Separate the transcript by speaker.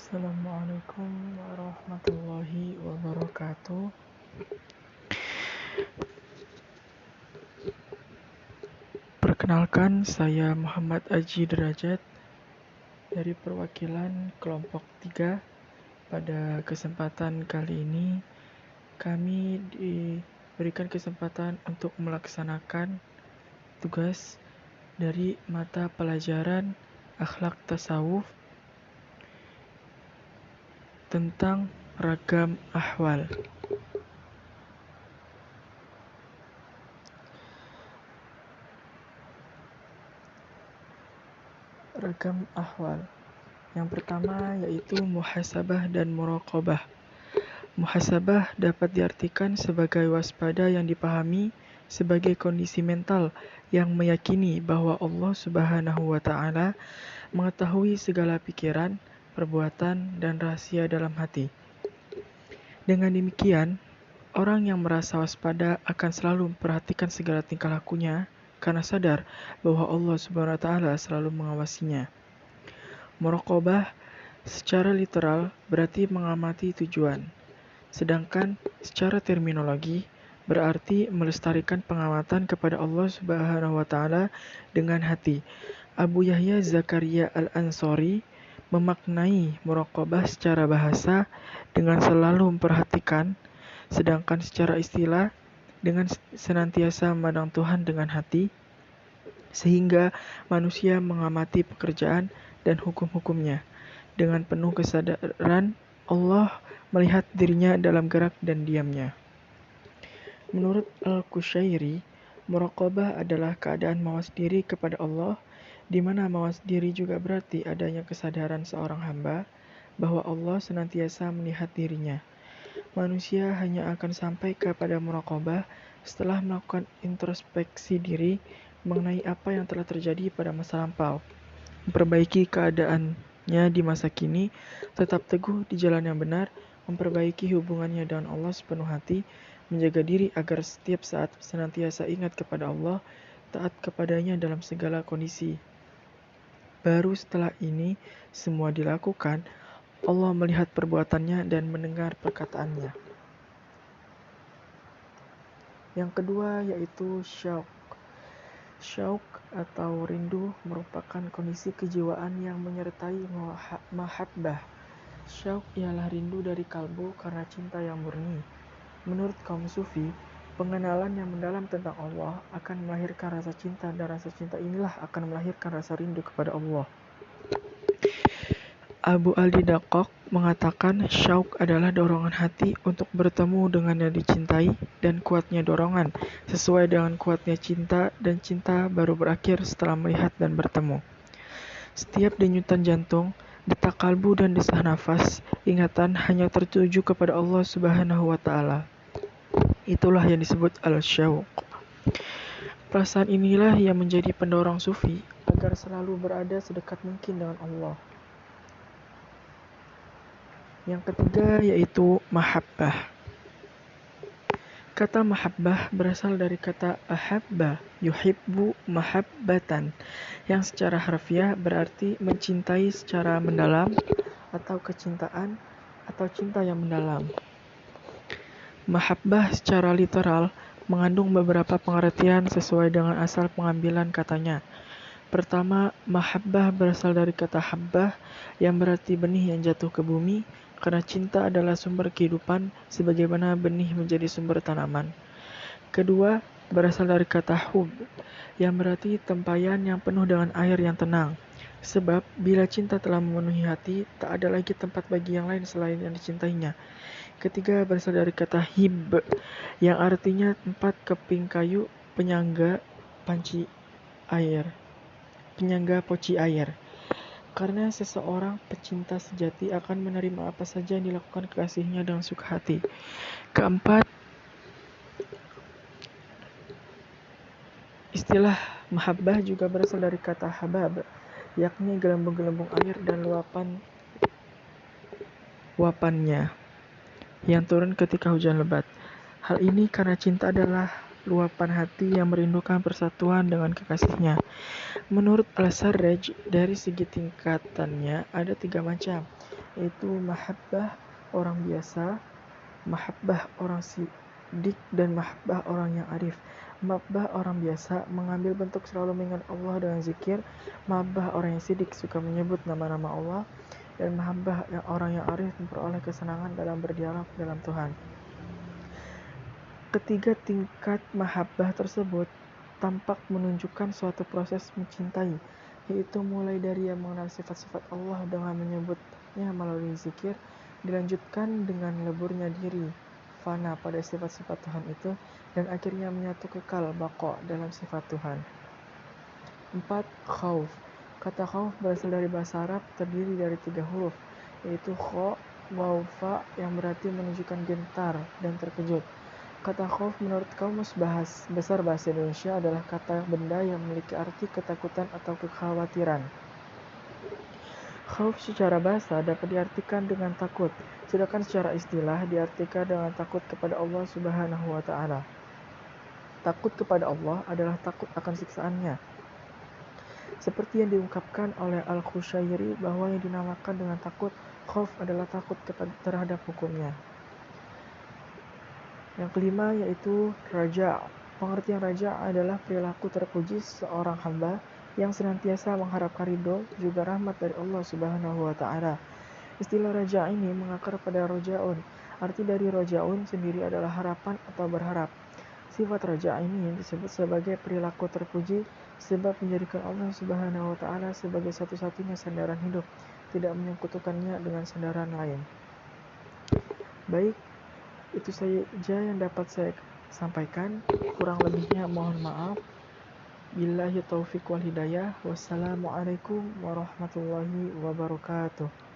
Speaker 1: Assalamualaikum warahmatullahi wabarakatuh. Perkenalkan, saya Muhammad Aji Derajat dari perwakilan kelompok 3. Pada kesempatan kali ini, kami diberikan kesempatan untuk melaksanakan tugas dari mata pelajaran akhlak tasawuf tentang ragam ahwal. Ragam ahwal. Yang pertama yaitu muhasabah dan muraqabah. Muhasabah dapat diartikan sebagai waspada yang dipahami sebagai kondisi mental yang meyakini bahwa Allah Subhanahu wa Ta'ala mengetahui segala pikiran, perbuatan, dan rahasia dalam hati. Dengan demikian, orang yang merasa waspada akan selalu memperhatikan segala tingkah lakunya karena sadar bahwa Allah Subhanahu wa Ta'ala selalu mengawasinya. Muraqabah secara literal berarti mengamati tujuan, sedangkan secara terminologi berarti melestarikan pengamatan kepada Allah Subhanahu wa Ta'ala dengan hati. Abu Yahya Zakaria Al-Ansori memaknai muraqabah secara bahasa dengan selalu memperhatikan, sedangkan secara istilah dengan senantiasa memandang Tuhan dengan hati, sehingga manusia mengamati pekerjaan dan hukum-hukumnya. Dengan penuh kesadaran, Allah melihat dirinya dalam gerak dan diamnya. Menurut Al-Qushairi, muraqabah adalah keadaan mawas diri kepada Allah, di mana mawas diri juga berarti adanya kesadaran seorang hamba bahwa Allah senantiasa melihat dirinya. Manusia hanya akan sampai kepada muraqabah setelah melakukan introspeksi diri mengenai apa yang telah terjadi pada masa lampau, memperbaiki keadaannya di masa kini, tetap teguh di jalan yang benar, memperbaiki hubungannya dengan Allah sepenuh hati, menjaga diri agar setiap saat senantiasa ingat kepada Allah, taat kepadanya dalam segala kondisi. Baru setelah ini semua dilakukan, Allah melihat perbuatannya dan mendengar perkataannya. Yang kedua yaitu syauq. Syauq atau rindu merupakan kondisi kejiwaan yang menyertai mahabbah. Syauq ialah rindu dari kalbu karena cinta yang murni. Menurut kaum sufi, pengenalan yang mendalam tentang Allah akan melahirkan rasa cinta, dan rasa cinta inilah akan melahirkan rasa rindu kepada Allah. Abu Ali Daqqaq mengatakan syauq adalah dorongan hati untuk bertemu dengan yang dicintai dan kuatnya dorongan sesuai dengan kuatnya cinta, dan cinta baru berakhir setelah melihat dan bertemu. Setiap denyutan jantung, detak kalbu dan desah nafas, ingatan hanya tertuju kepada Allah Subhanahu wa Ta'ala. Itulah yang disebut al-syauq. Perasaan inilah yang menjadi pendorong sufi agar selalu berada sedekat mungkin dengan Allah. Yang ketiga yaitu mahabbah. Kata mahabbah berasal dari kata ahabba, yuhibbu mahabbatan, yang secara harfiah berarti mencintai secara mendalam, atau kecintaan, atau cinta yang mendalam. Mahabbah secara literal mengandung beberapa pengertian sesuai dengan asal pengambilan katanya. Pertama, mahabbah berasal dari kata habbah yang berarti benih yang jatuh ke bumi, karena cinta adalah sumber kehidupan sebagaimana benih menjadi sumber tanaman. Kedua, berasal dari kata hub yang berarti tempayan yang penuh dengan air yang tenang. Sebab bila cinta telah memenuhi hati, tak ada lagi tempat bagi yang lain selain yang dicintainya. Ketiga, berasal dari kata hib yang artinya tempat keping kayu, penyangga poci air. Karena seseorang pecinta sejati akan menerima apa saja yang dilakukan kekasihnya dengan suka hati. Keempat, istilah mahabbah juga berasal dari kata habab, yakni gelembung-gelembung air dan luapannya yang turun ketika hujan lebat. Hal ini karena cinta adalah luapan hati yang merindukan persatuan dengan kekasihnya. Menurut Al-Sarraj, dari segi tingkatannya ada 3 macam, yaitu mahabbah orang biasa, mahabbah orang siddiq, dan mahabbah orang yang arif. Mahabbah orang biasa mengambil bentuk selalu mengingat Allah dengan zikir. Mahabbah orang yang siddiq suka menyebut nama-nama Allah. Dan mahabbah orang yang arif memperoleh kesenangan dalam berdialog dalam Tuhan. Ketiga tingkat mahabbah tersebut tampak menunjukkan suatu proses mencintai, yaitu mulai dari yang mengenal sifat-sifat Allah dengan menyebutnya melalui zikir, dilanjutkan dengan leburnya diri, fana pada sifat-sifat Tuhan itu, dan akhirnya menyatu kekal baqo dalam sifat Tuhan. 4. Khauf. Kata khauf berasal dari bahasa Arab, terdiri dari 3 huruf, yaitu kha, waw, fa, yang berarti menunjukkan gentar dan terkejut. Kata khauf menurut Kamus Besar Bahasa Indonesia adalah kata benda yang memiliki arti ketakutan atau kekhawatiran. Khauf secara bahasa dapat diartikan dengan takut, sedangkan secara istilah diartikan dengan takut kepada Allah Subhanahu wa Ta'ala. Takut kepada Allah adalah takut akan siksaannya. Seperti yang diungkapkan oleh Al-Khusyairi bahwa yang dinamakan dengan takut khauf adalah takut terhadap hukumnya. Yang kelima yaitu raja. Pengertian raja adalah perilaku terpuji seorang hamba yang senantiasa mengharapkan ridho juga rahmat dari Allah Subhanahu wa Ta'ala. Istilah raja ini mengakar pada rojaun. Arti dari rojaun sendiri adalah harapan atau berharap. Sifat raja ini disebut sebagai perilaku terpuji sebab menjadikan Allah Subhanahu wa Ta'ala sebagai satu-satunya sandaran hidup, tidak menyekutukannya dengan sandaran lain. Baik, itu saja yang dapat saya sampaikan. Kurang lebihnya mohon maaf. Billahi taufiq wal hidayah. Wassalamualaikum warahmatullahi wabarakatuh.